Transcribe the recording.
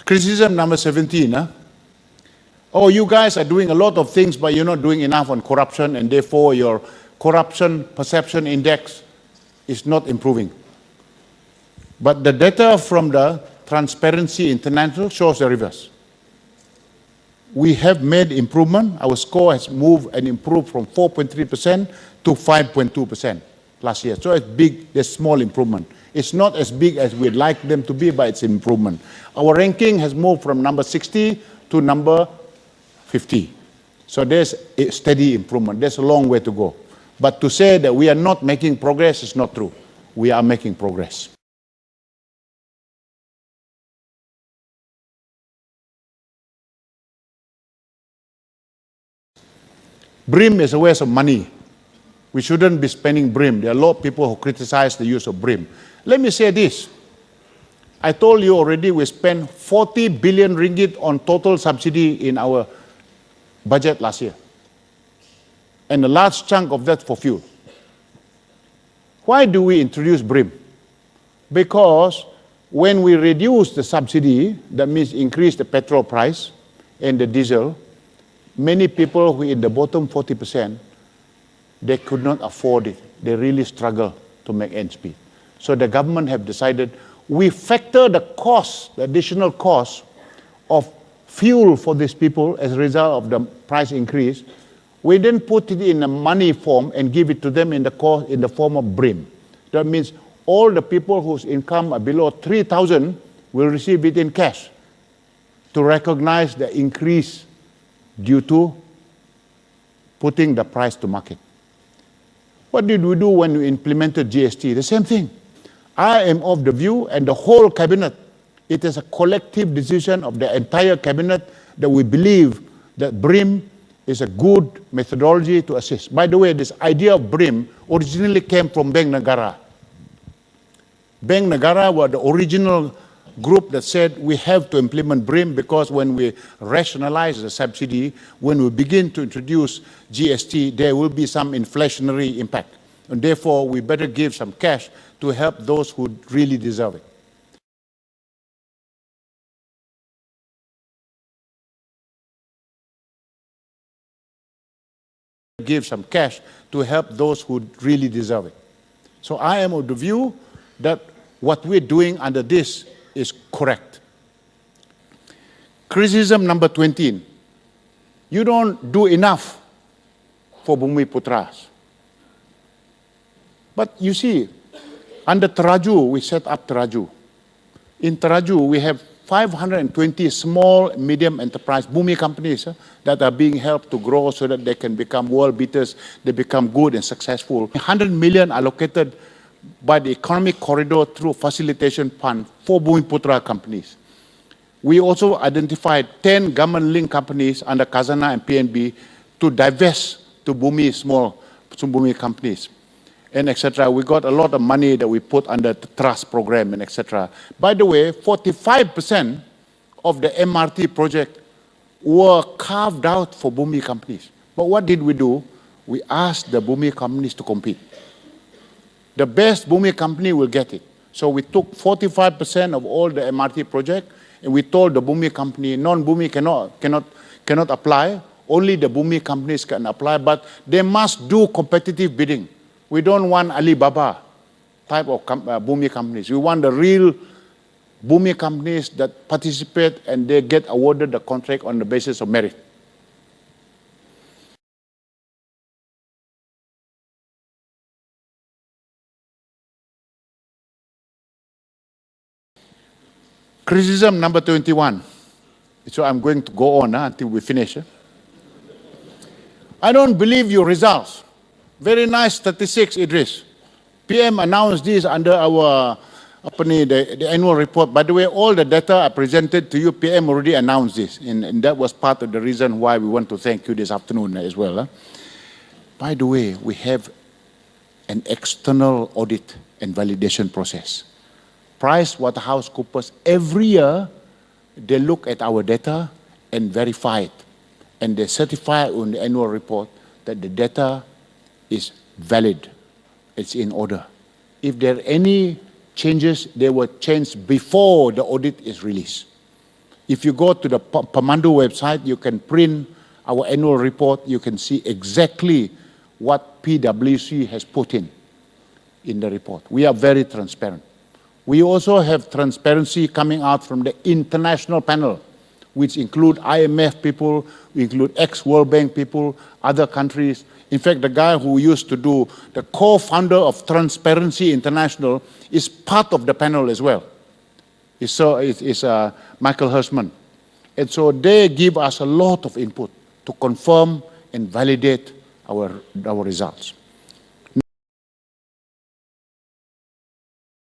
Criticism number 17. Oh, you guys are doing a lot of things, but you're not doing enough on corruption, and therefore your corruption perception index is not improving. But the data from the Transparency International shows the reverse. We have made improvement. Our score has moved and improved from 4.3% to 5.2% last year. So it's big, there's small improvement. It's not as big as we'd like them to be, but it's an improvement. Our ranking has moved from number 60 to number 50. So there's a steady improvement. There's a long way to go. But to say that we are not making progress is not true. We are making progress. BRIM is a waste of money. We shouldn't be spending BRIM. There are a lot of people who criticize the use of BRIM. Let me say this. I told you already we spent 40 billion ringgit on total subsidy in our budget last year. And a large chunk of that for fuel. Why do we introduce BRIM? Because when we reduce the subsidy, that means increase the petrol price and the diesel, many people who in the bottom 40%, they could not afford it. They really struggle to make ends meet. So the government have decided we factor the cost, the additional cost of fuel for these people as a result of the price increase. We then put it in a money form and give it to them in the form of BRIM. That means all the people whose income are below 3,000 will receive it in cash to recognize the increase due to putting the price to market. What did we do when we implemented GST? The same thing. I am of the view, and the whole cabinet, it is a collective decision of the entire cabinet that we believe that BRIM is a good methodology to assist. By the way, this idea of BRIM originally came from Bank Negara. Bank Negara were the original group that said we have to implement BRIM because when we rationalize the subsidy, when we begin to introduce GST, there will be some inflationary impact. And therefore, we better give some cash to help those who really deserve it. Give some cash to help those who really deserve it. So I am of the view that what we're doing under this is correct. Criticism number 20. You don't do enough for bumiputeras. But you see, under Teraju, we set up Teraju. In Teraju, we have 520 small, medium enterprise bumi companies that are being helped to grow so that they can become world beaters, they become good and successful. 100 million allocated by the economic corridor through facilitation fund for bumiputera companies. We also identified 10 government-linked companies under Khazanah and PNB to divest to small bumi companies, and etc. We got a lot of money that we put under the trust program and etc. By the way, 45% of the MRT project were carved out for bumi companies. But what did we do? We asked the bumi companies to compete. The best bumi company will get it. So we took 45% of all the MRT project, and we told the bumi company, non-bumi cannot apply. Only the bumi companies can apply, but they must do competitive bidding. We don't want Alibaba type of bumi companies. We want the real bumi companies that participate and they get awarded the contract on the basis of merit. Criticism number 21. So I'm going to go on until we finish. I don't believe your results. Very nice statistics, Idris. PM announced this under our the annual report. By the way, all the data I presented to you, PM already announced this. And that was part of the reason why we want to thank you this afternoon as well. By the way, we have an external audit and validation process. PricewaterhouseCoopers, every year, they look at our data and verify it. And they certify on the annual report that the data is valid, it's in order. If there are any changes, they were changed before the audit is released. If you go to the Pemandu website, you can print our annual report. You can see exactly what PwC has put in the report. We are very transparent. We also have transparency coming out from the international panel, which include IMF people, we include ex-World Bank people, other countries. In fact, the guy who used to do, the co-founder of Transparency International is part of the panel as well. It's Michael Hersman. And so they give us a lot of input to confirm and validate our results.